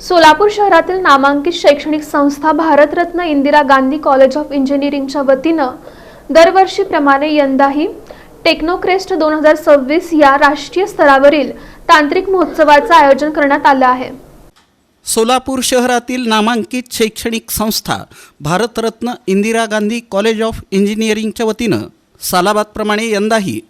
सोलापूर शहरातील नामांकित शैक्षणिक संस्था भारतरत्न इंदिरा गांधी कॉलेज ऑफ इंजिनिअरिंगच्या वतीनं दरवर्षीप्रमाणे यंदाही टेक्नोक्रेस्ट 2026 या राष्ट्रीय स्तरावरील तांत्रिक महोत्सवाचं आयोजन करण्यात आलं आहे। सोलापूर शहरातील नामांकित शैक्षणिक संस्था भारतरत्न इंदिरा गांधी कॉलेज ऑफ इंजिनिअरिंगच्या वतीनं सालाबादप्रमाणे यंदाही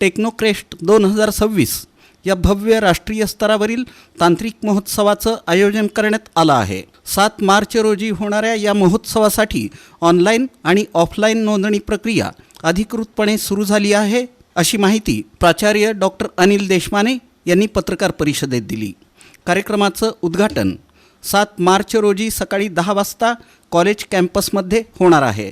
टेक्नोक्रेस्ट 2026 या भव्य राष्ट्रीय स्तरावरील तांत्रिक महोत्सवाचं आयोजन करण्यात आलं आहे। 7 मार्च रोजी होणाऱ्या या महोत्सवासाठी ऑनलाईन आणि ऑफलाईन नोंदणी प्रक्रिया अधिकृतपणे सुरू झाली आहे, अशी माहिती प्राचार्य डॉक्टर अनिल देशमाने यांनी पत्रकार परिषदेत दिली। कार्यक्रमाचं उद्घाटन 7 मार्च रोजी सकाळी 10 वाजता कॉलेज कॅम्पसमध्ये होणार आहे।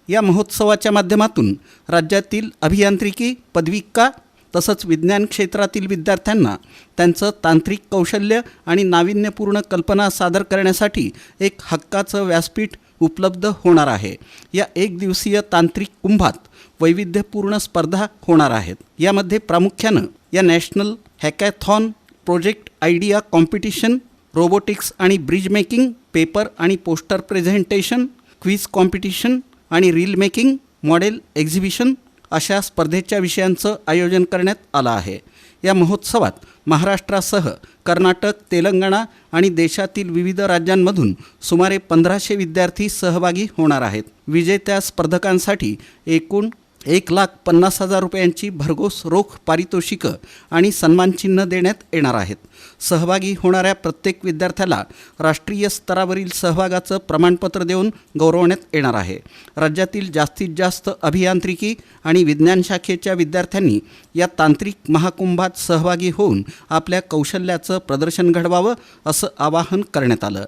या महोत्सवाच्या माध्यमातून राज्यातील अभियांत्रिकी पदविका तसंच विज्ञान क्षेत्रातील विद्यार्थ्यांना त्यांचं तांत्रिक कौशल्य आणि नाविन्यपूर्ण कल्पना सादर करण्यासाठी एक हक्काचं व्यासपीठ उपलब्ध होणार आहे। या एक दिवसीय तांत्रिक कुंभात वैविध्यपूर्ण स्पर्धा होणार आहेत। यामध्ये प्रामुख्यानं या national hackathon, project idea competition, robotics आणि ब्रिज मेकिंग, पेपर आणि पोस्टर प्रेझेंटेशन, क्विज कॉम्पिटिशन आणि रील मेकिंग, मॉडेल एक्झिबिशन अशा स्पर्धेच्या विषयांचं आयोजन करण्यात आलं आहे। या महोत्सवात महाराष्ट्रासह कर्नाटक, तेलंगणा आणि देशातील विविध राज्यांमधून सुमारे 1500 विद्यार्थी सहभागी होणार आहेत। विजेत्या स्पर्धकांसाठी एकूण 1,50,000 रुपयांची भरघोस रोख पारितोषिकं आणि सन्मानचिन्ह देण्यात येणार आहेत। सहभागी होणाऱ्या प्रत्येक विद्यार्थ्याला राष्ट्रीय स्तरावरील सहभागाचं प्रमाणपत्र देऊन गौरवण्यात येणार आहे। राज्यातील जास्तीत जास्त अभियांत्रिकी आणि विज्ञान शाखेच्या विद्यार्थ्यांनी या तांत्रिक महाकुंभात सहभागी होऊन आपल्या कौशल्याचं प्रदर्शन घडवावं, असं आवाहन करण्यात आलं।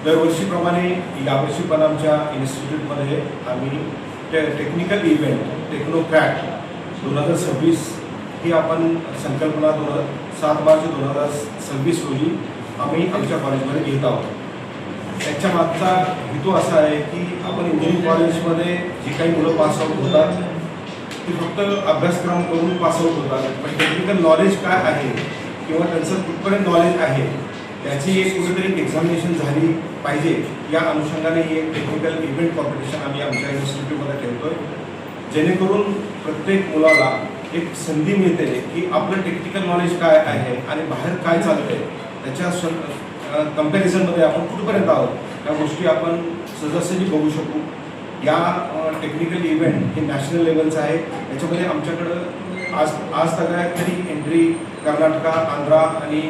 दरवर्षीप्रमाणे यावर्षी पण आमच्या इन्स्टिट्यूटमध्ये आम्ही टेक्निकल इव्हेंट टेक्नोक्रॅक्ट 2026 ही आपण संकल्पना 7 मार्च 2026 रोजी आम्ही आमच्या कॉलेजमध्ये घेत आहोत। त्याच्या मागचा हेतू असा आहे की आपण इंजिनिअरिंग कॉलेजमध्ये जी काही मुलं पासआउट होतात ती फक्त अभ्यासक्रम करून पासआउट होतात, पण टेक्निकल नॉलेज काय आहे किंवा त्यांचं कुठपर्यंत नॉलेज आहे त्याची एक कुठेतरी एक्झामिनेशन झाली पाहिजे, या अनुषंगाने ही एक टेक्निकल इव्हेंट कॉम्पिटिशन आम्ही आमच्या इन्स्टिट्यूटमध्ये ठेवतोय, जेणेकरून प्रत्येक मुलाला एक संधी मिळते की आपलं टेक्निकल नॉलेज काय आहे आणि बाहेर काय चालतं आहे त्याच्या कंपॅरिझनमध्ये आपण कुठपर्यंत आहोत या गोष्टी आपण सहजासहजी बघू शकू। या टेक्निकल इव्हेंट हे नॅशनल लेवलचं आहे। याच्यामध्ये आमच्याकडं आज सगळ्यात तरी एंट्री कर्नाटक, आंध्र आणि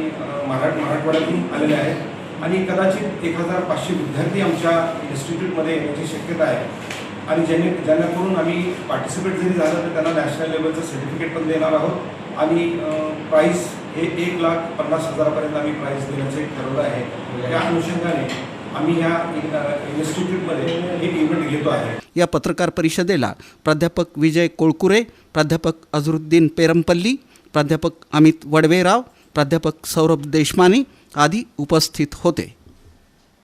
मराठवाड्यातून आलेले आहेत आणि कदाचित 1,500 विद्यार्थी आमच्या इन्स्टिट्यूटमध्ये येण्याची शक्यता आहे आणि ज्यांच्याकडून आम्ही पार्टिसिपेट जरी झालं तर त्यांना नॅशनल लेवलचं सर्टिफिकेट पण देणार आहोत आणि प्राईज हे 1,50,000 आम्ही प्राईज देण्याचं ठरवलं आहे। त्या अनुषंगाने आम्ही ह्या इन्स्टिट्यूटमध्ये हे इव्हेंट घेतो आहे। या पत्रकार परिषदेला प्राध्यापक विजय कोळकुरे, प्राध्यापक अझरुद्दीन पेरमपल्ली, प्राध्यापक अमित वडवेराव, प्राध्यापक सौरभ देशमाने आदी उपस्थित होते।